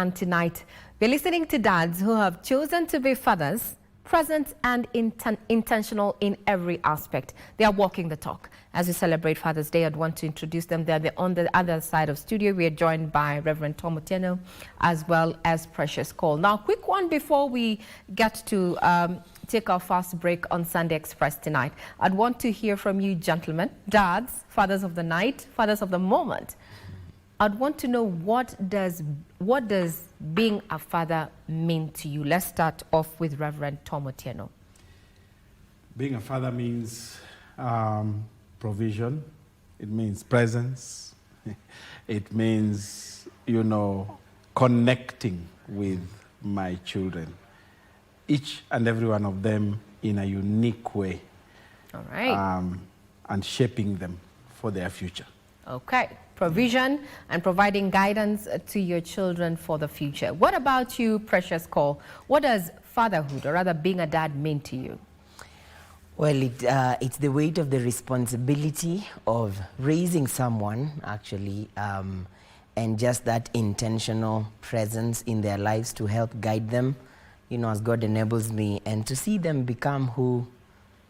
And tonight, we're listening to dads who have chosen to be fathers, present and intentional in every aspect. They are walking the talk. As we celebrate Father's Day, I'd want to introduce them. They're on the other side of studio. We are joined by Reverend Tom Otieno as well as Precious Cole. Now, quick one before we get to take our fast break on Sunday Express tonight. I'd want to hear from you, gentlemen, dads, fathers of the night, fathers of the moment. I'd want to know what does being a father mean to you? Let's start off with Reverend Tom Otieno. Being a father means provision. It means presence. It means, connecting with my children. Each and every one of them in a unique way. All right. And shaping them for their future. Okay. Provision and providing guidance to your children for the future. What about you, Precious Cole? What does fatherhood, or rather being a dad, mean to you? Well, it's the weight of the responsibility of raising someone, actually, and just that intentional presence in their lives to help guide them, as God enables me, and to see them become who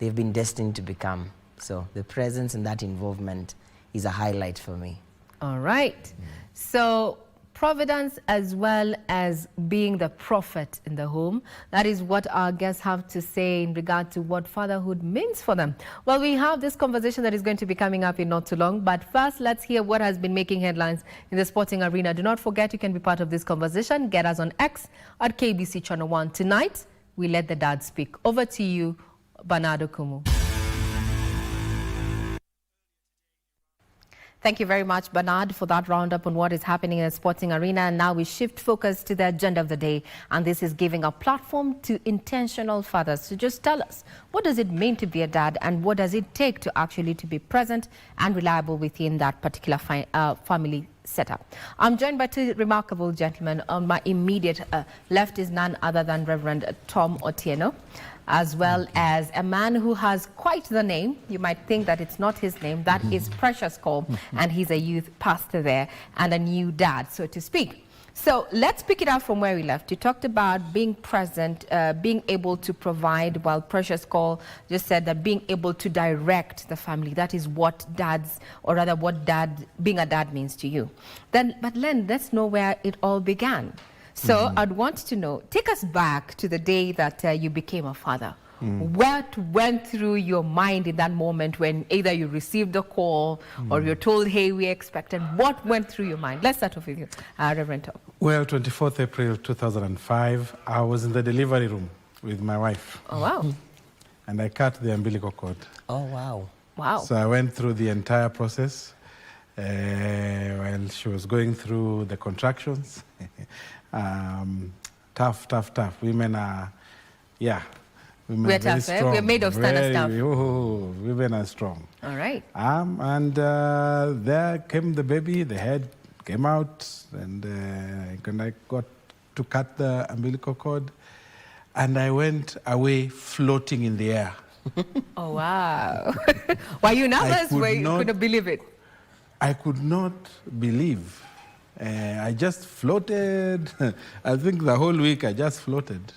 they've been destined to become. So the presence and that involvement is a highlight for me. All right. So providence as well as being the prophet in the home. That is what our guests have to say in regard to what fatherhood means for them. Well, we have this conversation that is going to be coming up in not too long. But first, let's hear what has been making headlines in the sporting arena. Do not forget you can be part of this conversation. Get us on X at KBC Channel 1. Tonight, we let the dad speak. Over to you, Bernardo Kumu. Thank you very much, Bernard, for that roundup on what is happening in the sporting arena. And now we shift focus to the agenda of the day. And this is giving a platform to intentional fathers. So just tell us, what does it mean to be a dad, and what does it take to actually to be present and reliable within that particular family setup? I'm joined by two remarkable gentlemen. On my immediate left is none other than Reverend Tom Otieno, as well as a man who has quite the name. You might think that it's not his name. That is Precious Cole, and he's a youth pastor there and a new dad, so to speak. So let's pick it up from where we left. You talked about being present, being able to provide, while Precious Cole just said that being able to direct the family. That is what dads, or rather what being a dad means to you. But Len, let's know where it all began. So I'd want to know, take us back to the day that you became a father. What went through your mind in that moment when either you received a call or you're told, hey, we expected? What went through your mind? Let's start off with you, Reverend Tom. Well, 24th April 2005, I was in the delivery room with my wife. Oh, wow. And I cut the umbilical cord. Oh, wow. Wow. So I went through the entire process while she was going through the contractions. Tough. Women are, we're tough, strong. We're made of standard stuff. Women are strong. All right. And there came the baby, the head came out, and I got to cut the umbilical cord, and I went away floating in the air. Oh, wow. Were you nervous? You couldn't believe it? I could not believe. I just floated. I think the whole week I just floated.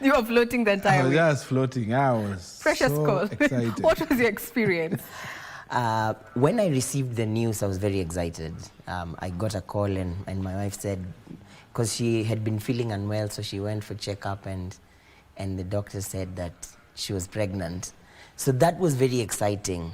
You were floating the entire week? I was just floating. I was Precious so Cole. excited. What was your experience? When I received the news, I was very excited. I got a call and my wife said, because she had been feeling unwell, so she went for checkup and the doctor said that she was pregnant. So that was very exciting.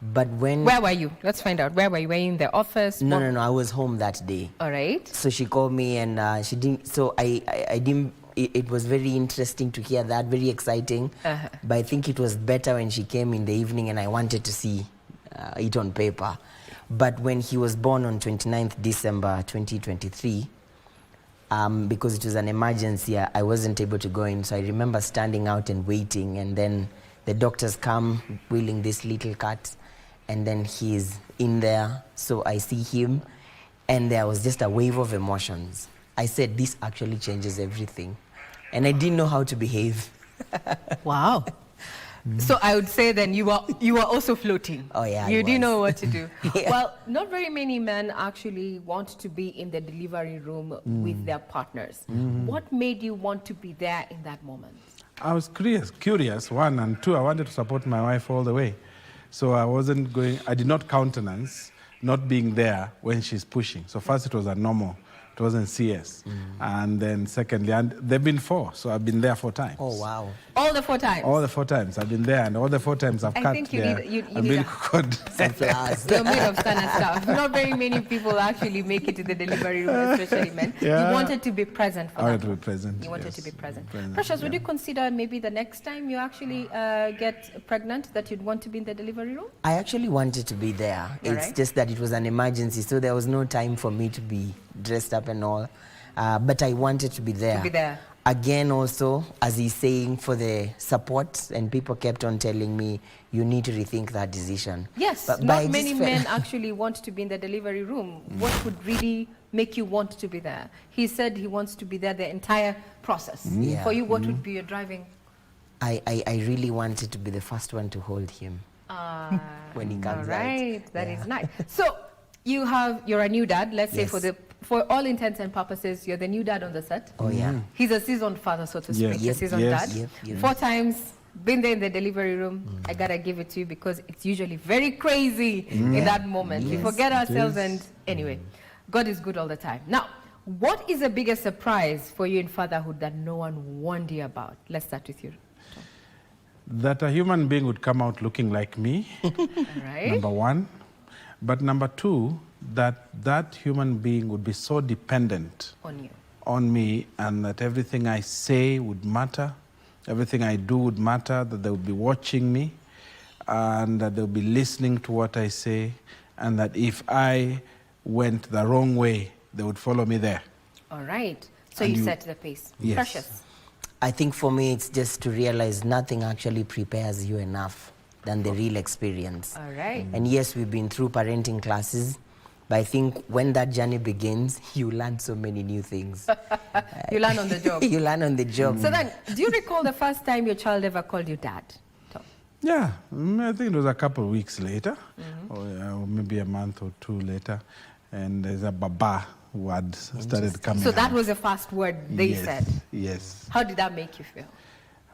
But when... Where were you? Let's find out. Where were you? Were you in the office? No. I was home that day. All right. So she called me and she didn't... So I didn't... It was very interesting to hear that, very exciting. But I think it was better when she came in the evening and I wanted to see it on paper. But when he was born on 29th December 2023, because it was an emergency, I wasn't able to go in. So I remember standing out and waiting, and then the doctors come wheeling this little cat, and then he's in there. So I see him, and there was just a wave of emotions. I said, this actually changes everything. And I didn't know how to behave. Wow. So I would say then you were also floating. Oh, yeah, You I didn't was. know what to do. Yeah. Well, not very many men actually want to be in the delivery room with their partners. What made you want to be there in that moment? I was curious, one, and two, I wanted to support my wife all the way. So I did not countenance not being there when she's pushing. So first it was a normal, it wasn't CS. And then secondly, and they've been 4, so I've been there 4 times. Oh, wow. All the 4 times? All the 4 times I've been there, and all the 4 times I've I cut think you their need a- umbilical cord. Some flowers. You're made of standard stuff. Not very many people actually make it to the delivery room, especially men. Yeah. You wanted to be present for I that. wanted to be present. You wanted yes. to be present. Present, Precious, would yeah. you consider maybe the next time you actually get pregnant that you'd want to be in the delivery room? I actually wanted to be there. It's right. just that it was an emergency, so there was no time for me to be dressed up and all. But I wanted to be there. To be there. Again, also, as he's saying, for the support, and people kept on telling me, you need to rethink that decision. Yes, But I not just many felt- men actually want to be in the delivery room. What would really make you want to be there? He said he wants to be there the entire process. Yeah. For you, what would be your driving? I really wanted to be the first one to hold him when he All comes right, out. that is Yeah. nice. So you're a new dad. Let's say Yes. for all intents and purposes, you're the new dad on the set. Oh, yeah. He's a seasoned father, so to speak. Yes. A Yep. seasoned Yes. dad. Yep. 4 times been there in the delivery room. I gotta give it to you because it's usually very crazy in that moment. We Yes, forget it ourselves, is. and anyway, God is good all the time. Now, what is the biggest surprise for you in fatherhood that no one warned you about? Let's start with you. That a human being would come out looking like me, All right. number 1. But number 2, that human being would be so dependent On you. on me, and that everything I say would matter, everything I do would matter, that they would be watching me, and that they'll be listening to what I say, and that if I went the wrong way, they would follow me there. All right. So And you you- set the pace. Yes. Precious. I think for me, it's just to realize nothing actually prepares you enough than the real experience. All right. And yes, we've been through parenting classes, but I think when that journey begins, you learn so many new things. You learn on the job. You learn on the job. So then, do you recall the first time your child ever called you dad? Tom? Yeah, I think it was a couple of weeks later, or maybe a month or 2 later, and there's a baba who had started coming So that out. was the first word they Yes, said. Yes. How did that make you feel?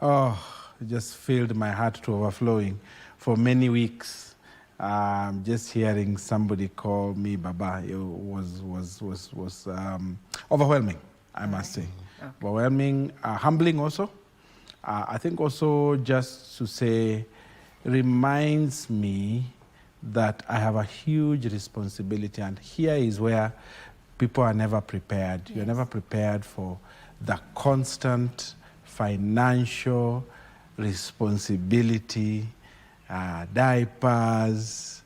Oh, it just filled my heart to overflowing. For many weeks, just hearing somebody call me Baba was overwhelming, I must say. Okay. Overwhelming, humbling also. I think also just to say, reminds me that I have a huge responsibility, and here is where people are never prepared. You're never prepared for the constant financial responsibility, diapers,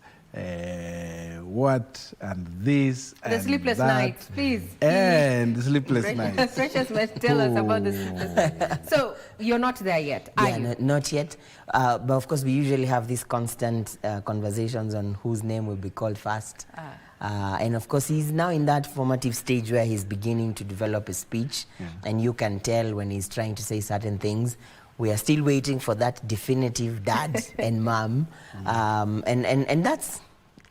what, and this, The and sleepless that, nights, please. and sleepless nights. Precious must tell us about the sleepless nights. So you're not there yet, are Yeah, you? not yet. But of course, we usually have these constant conversations on whose name will be called first. And of course, he's now in that formative stage where he's beginning to develop a speech. And you can tell when he's trying to say certain things. We are still waiting for that definitive dad and mom. And that's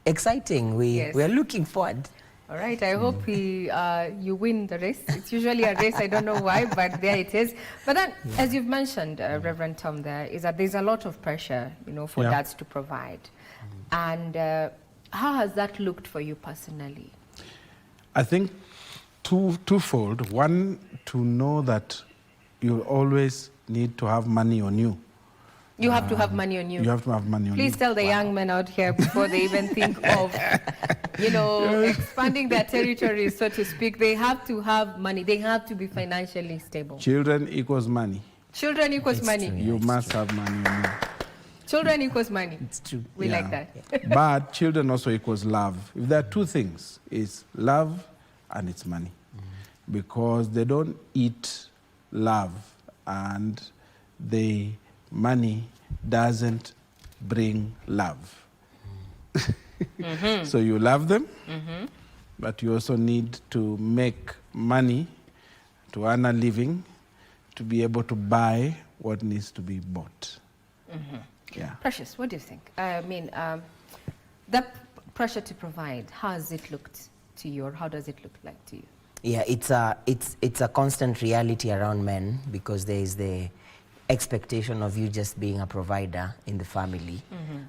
exciting. Yes. We are looking forward. All right, I hope you win the race. It's usually a race, I don't know why, but there it is. But then, as you've mentioned, Reverend Tom, there is that there's a lot of pressure, for Yeah. dads to provide. And how has that looked for you personally? I think twofold. One, to know that you always need to have money on you. You have to have money on you. You have to have money on you. Please tell the young men out here before they even think of, expanding their territories, so to speak. They have to have money. They have to be financially stable. Children equals money. Children equals It's money. true. You must have money on you. Children equals money. It's true. We Yeah. like that. But children also equals love. If there are two things, it's love and it's money. Because they don't eat love, and money doesn't bring love. So you love them, but you also need to make money to earn a living, to be able to buy what needs to be bought. Yeah. Precious, what do you think? I mean, that pressure to provide, how has it looked to you, or how does it look like to you? Yeah, it's a constant reality around men, because there is the expectation of you just being a provider in the family.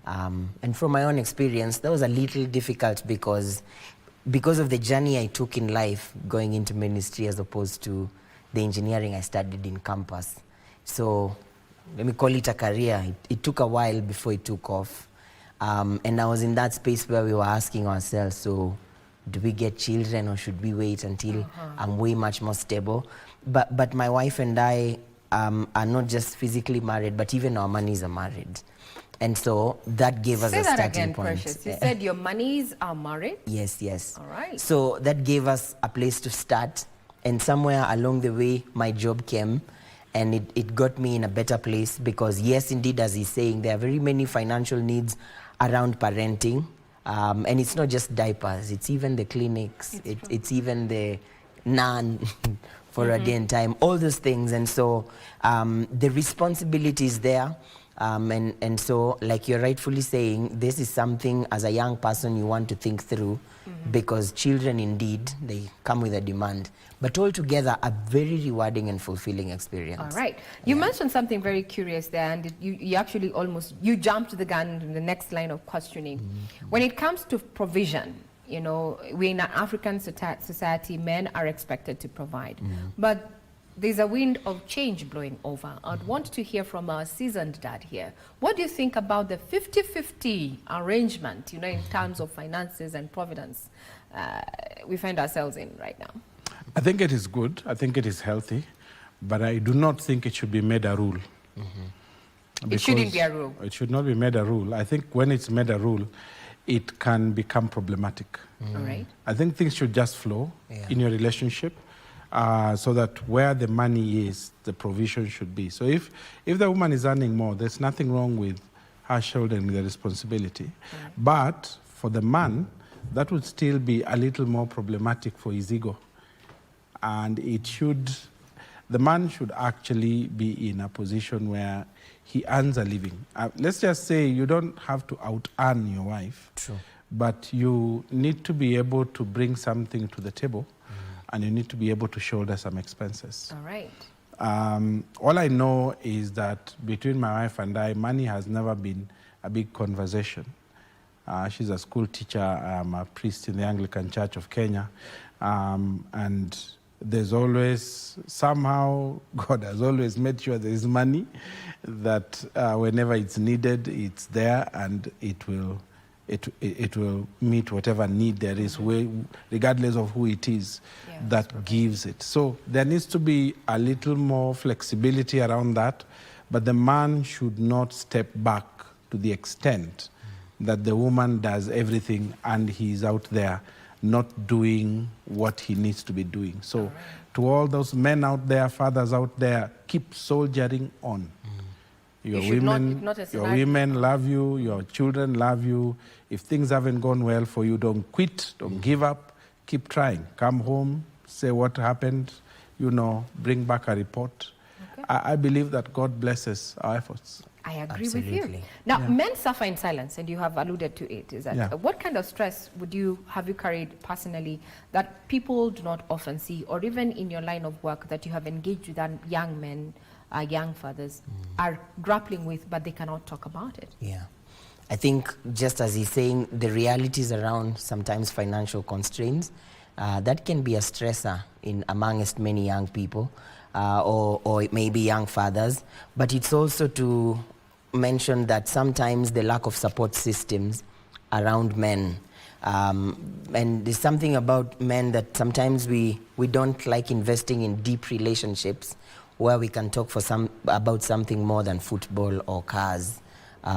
And from my own experience, that was a little difficult because of the journey I took in life, going into ministry as opposed to the engineering I studied in campus. So let me call it a career. It took a while before it took off. And I was in that space where we were asking ourselves, so do we get children, or should we wait until I'm way much more stable? But my wife and I are not just physically married, but even our monies are married. And so that gave us a starting again, point. Precious. You said your monies are married? Yes, yes. All right. So that gave us a place to start. And somewhere along the way, my job came, and it got me in a better place, because yes, indeed, as he's saying, there are very many financial needs around parenting. And it's not just diapers, it's even the clinics, it's even the naan for a day and time, all those things. And so the responsibility is there. And so, like you're rightfully saying, this is something as a young person you want to think through, because children indeed, they come with a demand, but altogether a very rewarding and fulfilling experience. All right. You mentioned something very curious there, and you actually you jumped the gun in the next line of questioning. When it comes to provision, you know, we're in an African society, men are expected to provide. But there's a wind of change blowing over. I'd want to hear from our seasoned dad here. What do you think about the 50-50 arrangement, you know, in terms of finances and providence we find ourselves in right now? I think it is good. I think it is healthy. But I do not think it should be made a rule. It shouldn't be a rule. It should not be made a rule. I think when it's made a rule, it can become problematic. All right. I think things should just flow in your relationship. So that where the money is, the provision should be. So if the woman is earning more, there's nothing wrong with her shouldering the responsibility. But for the man, that would still be a little more problematic for his ego. And the man should actually be in a position where he earns a living. Let's just say you don't have to out-earn your wife. True. But you need to be able to bring something to the table. And you need to be able to shoulder some expenses. All right. All I know is that between my wife and I, money has never been a big conversation. She's a school teacher. I'm a priest in the Anglican Church of Kenya. And there's always, somehow, God has always made sure there is money, that whenever it's needed, it's there, and it will meet whatever need there is, regardless of who it is that gives it. So there needs to be a little more flexibility around that, but the man should not step back to the extent that the woman does everything and he's out there not doing what he needs to be doing. So to all those men out there, fathers out there, keep soldiering on. Your women love you, your children love you. If things haven't gone well for you, don't quit, don't give up, keep trying. Come home, say what happened, you know, bring back a report. Okay. I believe that God blesses our efforts. I agree with you. Now, men suffer in silence, and you have alluded to it. Is that what kind of stress have you carried personally that people do not often see, or even in your line of work that you have engaged with young men, young fathers are grappling with, but they cannot talk about it? Yeah. I think, just as he's saying, the realities around sometimes financial constraints, that can be a stressor amongst many young people, or maybe young fathers. But it's also to mention that sometimes the lack of support systems around men, and there's something about men that sometimes we don't like investing in deep relationships where we can talk about something more than football or cars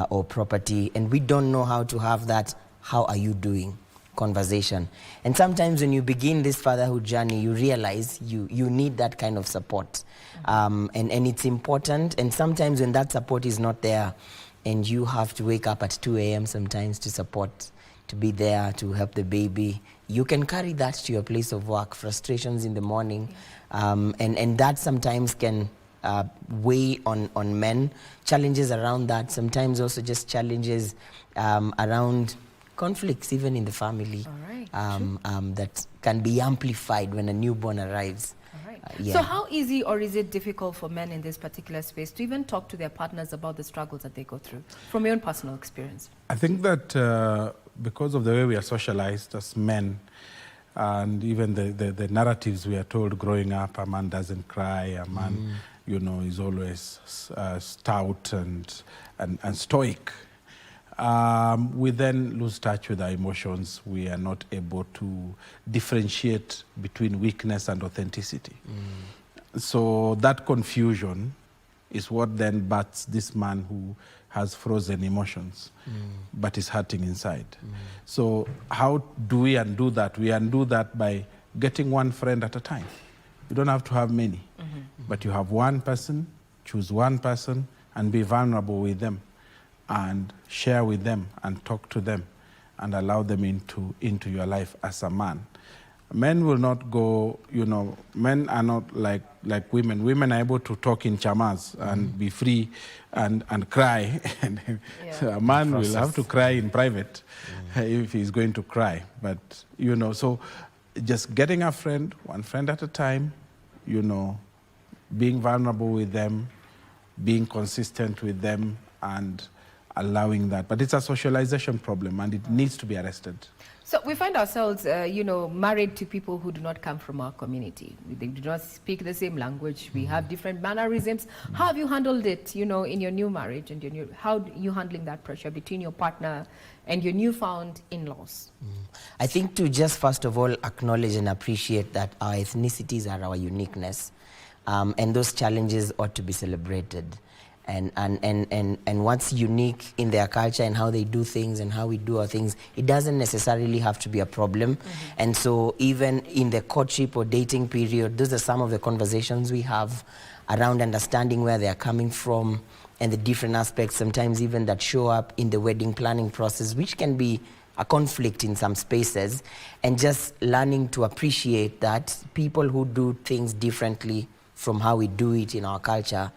or property, and we don't know how to have that "how are you doing" conversation. And sometimes when you begin this fatherhood journey, you realize you need that kind of support, and it's important. And sometimes when that support is not there, and you have to wake up at 2 a.m. sometimes to support, to be there to help the baby, you can carry that to your place of work, frustrations in the morning, and that sometimes can weigh on men, challenges around that, sometimes also just challenges around conflicts even in the family. All right. That can be amplified when a newborn arrives. All right. Yeah. So how easy or is it difficult for men in this particular space to even talk to their partners about the struggles that they go through, from your own personal experience? I think that because of the way we are socialized as men, and even the narratives we are told growing up, a man doesn't cry, a man, you know, is always stout and stoic. We then lose touch with our emotions. We are not able to differentiate between weakness and authenticity. So that confusion is what then births this man who has frozen emotions, but is hurting inside. So how do we undo that? We undo that by getting one friend at a time. You don't have to have many, but you have one person, choose one person, and be vulnerable with them, and share with them, and talk to them, and allow them into your life as a man. Men will not go, you know, men are not like women. Women are able to talk in chamas and be free and cry. So a man will have to cry in private if he's going to cry. But, you know, so just getting a friend, one friend at a time, you know, being vulnerable with them, being consistent with them, and allowing that. But it's a socialization problem, and it needs to be arrested. So we find ourselves, you know, married to people who do not come from our community. They do not speak the same language. We have different mannerisms. How have you handled it, you know, in your new marriage and how are you handling that pressure between your partner and your newfound in-laws? I think to just first of all acknowledge and appreciate that our ethnicities are our uniqueness, and those challenges ought to be celebrated. And what's unique in their culture and how they do things and how we do our things, it doesn't necessarily have to be a problem. And so even in the courtship or dating period, those are some of the conversations we have around understanding where they are coming from and the different aspects, sometimes even that show up in the wedding planning process, which can be a conflict in some spaces, and just learning to appreciate that people who do things differently from how we do it in our culture,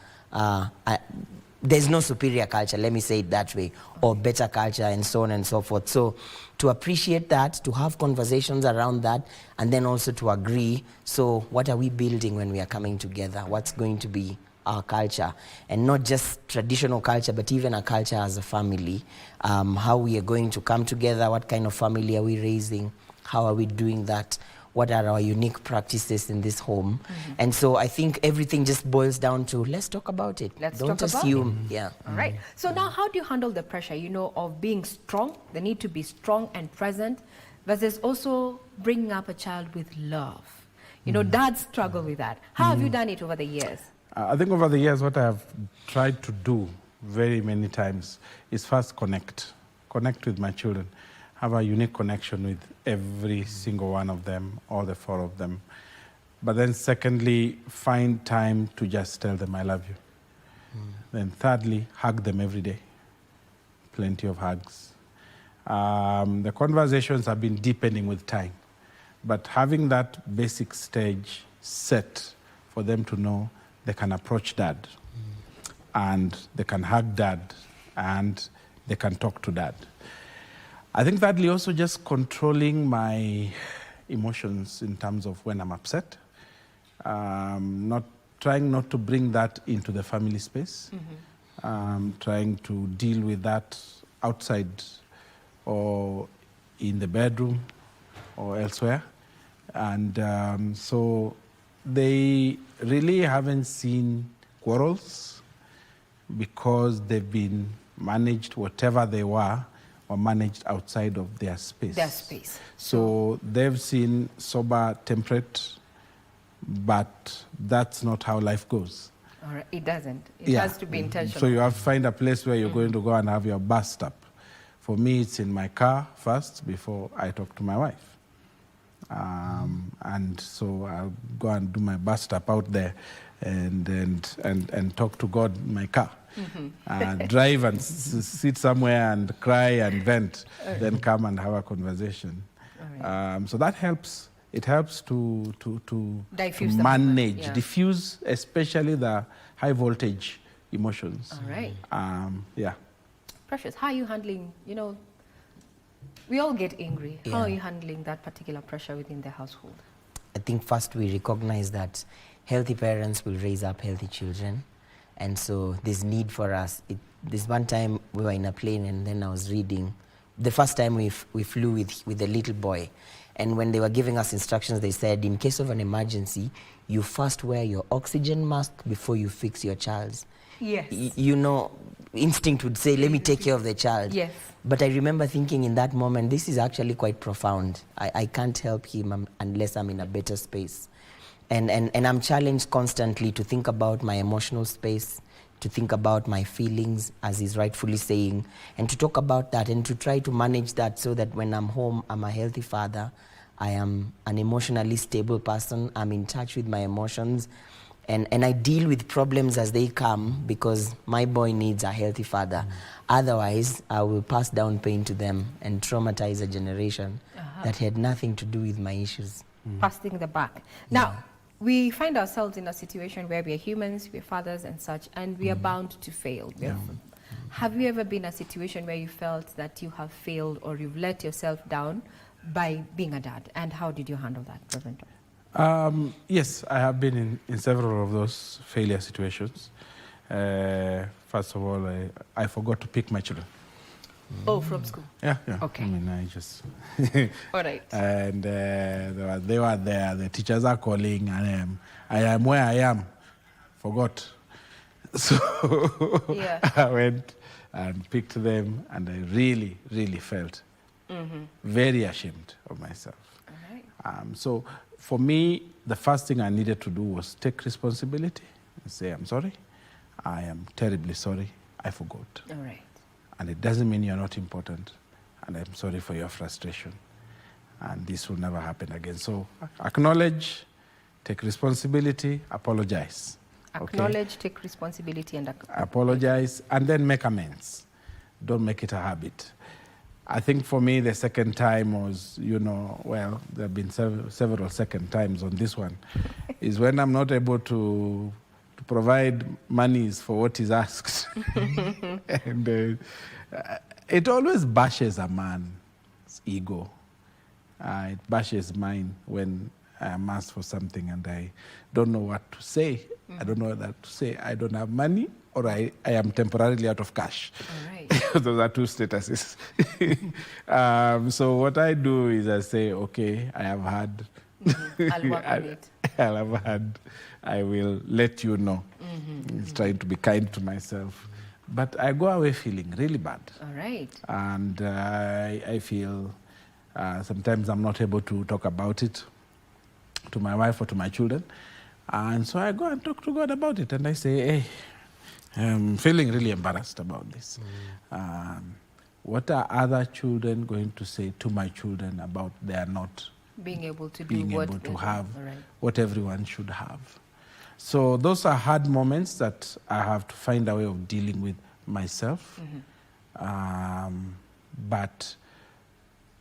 there's no superior culture, let me say it that way, or better culture, and so on and so forth. So to appreciate that, to have conversations around that, and then also to agree, so what are we building when we are coming together? What's going to be our culture? And not just traditional culture, but even a culture as a family. How we are going to come together, what kind of family are we raising? How are we doing that? What are our unique practices in this home? And so I think everything just boils down to, let's talk about it. Don't assume. Yeah. All right. So now how do you handle the pressure, you know, of being strong, the need to be strong and present, versus also bringing up a child with love? You know, dads struggle with that. How have you done it over the years? I think over the years, what I have tried to do very many times is first connect with my children. Have a unique connection with every single one of them, all the four of them. But then secondly, find time to just tell them I love you. Then thirdly, hug them every day. Plenty of hugs. The conversations have been deepening with time. But having that basic stage set for them to know they can approach dad, and they can hug dad, and they can talk to dad. I think thirdly, also just controlling my emotions in terms of when I'm upset. Trying not to bring that into the family space. Trying to deal with that outside or in the bedroom or elsewhere. And so they really haven't seen quarrels because they've been managed, whatever they were managed outside of their space. Their space. So they've seen sober, temperate, but that's not how life goes. All right. It doesn't. It has to be intentional. So you have to find a place where you're going to go and have your bust up. For me, it's in my car first before I talk to my wife. And so I'll go and do my bust up out there and talk to God in my car. Drive and sit somewhere and cry and vent, then come and have a conversation. So that helps it helps to Diffuse the manage, moment, yeah. diffuse, especially the high voltage emotions. All right. Yeah. Precious, how are you handling, you know, we all get angry. Yeah. How are you handling that particular pressure within the household? I think first we recognize that healthy parents will raise up healthy children. And so there's need for us. This one time we were in a plane and then I was reading. The first time we flew with a little boy. And when they were giving us instructions, they said, in case of an emergency, you first wear your oxygen mask before you fix your child's. Yes. You know, instinct would say, let me take care of the child. Yes. But I remember thinking in that moment, this is actually quite profound. I can't help him unless I'm in a better space. And I'm challenged constantly to think about my emotional space, to think about my feelings, as he's rightfully saying, and to talk about that and to try to manage that so that when I'm home, I'm a healthy father. I am an emotionally stable person. I'm in touch with my emotions. And I deal with problems as they come because my boy needs a healthy father. Otherwise, I will pass down pain to them and traumatize a generation that had nothing to do with my issues. Passing the back. Now, we find ourselves in a situation where we are humans, we're fathers and such, and we are bound to fail. Have you ever been in a situation where you felt that you have failed or you've let yourself down by being a dad? And how did you handle that, Reverend? Yes, I have been in several of those failure situations. First of all, I forgot to pick my children. Oh, from school? Yeah. Okay. I mean, I just... All right. And they were there, the teachers are calling, and I am where I am. Forgot. So Yeah. I went and picked them, and I really, really felt very ashamed of myself. All right. So for me, the first thing I needed to do was take responsibility and say, I'm sorry. I am terribly sorry. I forgot. All right. And it doesn't mean you're not important. And I'm sorry for your frustration. And this will never happen again. So acknowledge, take responsibility, apologize. Acknowledge, take responsibility, and apologize, and then make amends. Don't make it a habit. I think for me, the second time was, well, there have been several second times on this one, is when I'm not able to provide monies for what is asked. And it always bashes a man's ego. It bashes mine when I am asked for something and I don't know what to say. I don't know what to say. I don't have money, or I am temporarily out of cash. All right. Those are two statuses. So what I do is I say, okay, I have had. I'll work on it. I'll have had. I will let you know. It's trying to be kind to myself. But I go away feeling really bad. All right. And I feel sometimes I'm not able to talk about it to my wife or to my children. And so I go and talk to God about it. And I say, hey, I'm feeling really embarrassed about this. What are other children going to say to my children about they are not being able to being do able what to have right. what everyone should have? So those are hard moments that I have to find a way of dealing with myself. But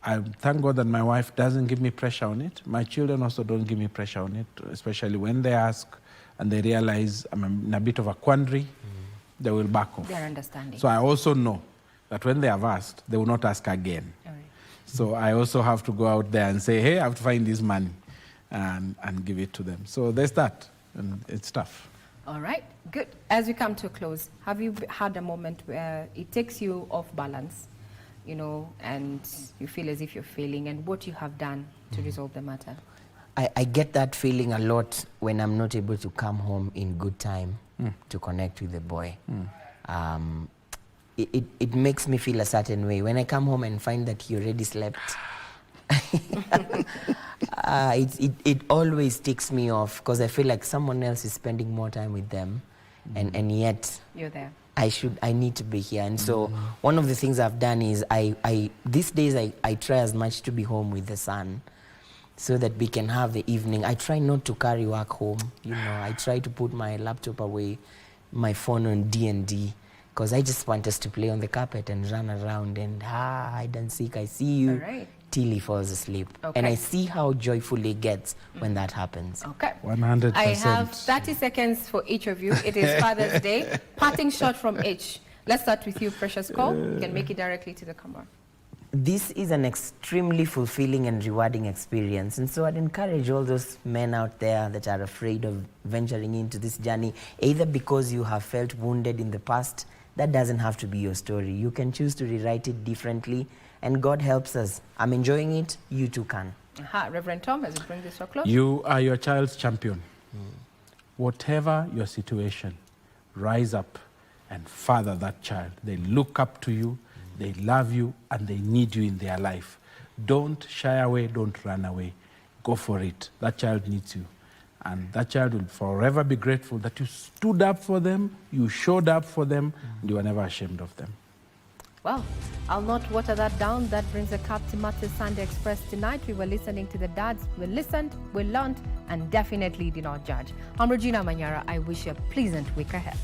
I thank God that my wife doesn't give me pressure on it. My children also don't give me pressure on it, especially when they ask and they realize I'm in a bit of a quandary, they will back off. They're understanding. So I also know that when they have asked, they will not ask again. All right. So I also have to go out there and say, hey, I have to find this money and give it to them. So there's that, and it's tough. All right, good. As we come to a close, have you had a moment where it takes you off balance, and you feel as if you're failing, and what you have done to resolve the matter? I get that feeling a lot when I'm not able to come home in good time to connect with the boy. It makes me feel a certain way. When I come home and find that he already slept, it always ticks me off because I feel like someone else is spending more time with them, and yet you're there. I need to be here. And so one of the things I've done is these days I try as much to be home with the son so that we can have the evening. I try not to carry work home. I try to put my laptop away, my phone on D&D, because I just want us to play on the carpet and run around and hide and seek. I see you. All right. till he falls asleep. And I see how joyful he gets when that happens. Okay. 100%. I have 30 seconds for each of you. It is Father's Day. Parting shot from each. Let's start with you, Precious Cole. You can make it directly to the camera. This is an extremely fulfilling and rewarding experience. And so I'd encourage all those men out there that are afraid of venturing into this journey, either because you have felt wounded in the past. That doesn't have to be your story. You can choose to rewrite it differently, and God helps us. I'm enjoying it. You too can. Reverend Tom, as you bring this to a close. You are your child's champion. Whatever your situation, rise up and father that child. They look up to you. They love you and they need you in their life. Don't shy away, don't run away. Go for it. That child needs you. And that child will forever be grateful that you stood up for them, you showed up for them, and you were never ashamed of them. Well, I'll not water that down. That brings a cap to Matthew's Sunday Express tonight. We were listening to the dads. We listened, we learned, and definitely did not judge. I'm Regina Manyara. I wish you a pleasant week ahead.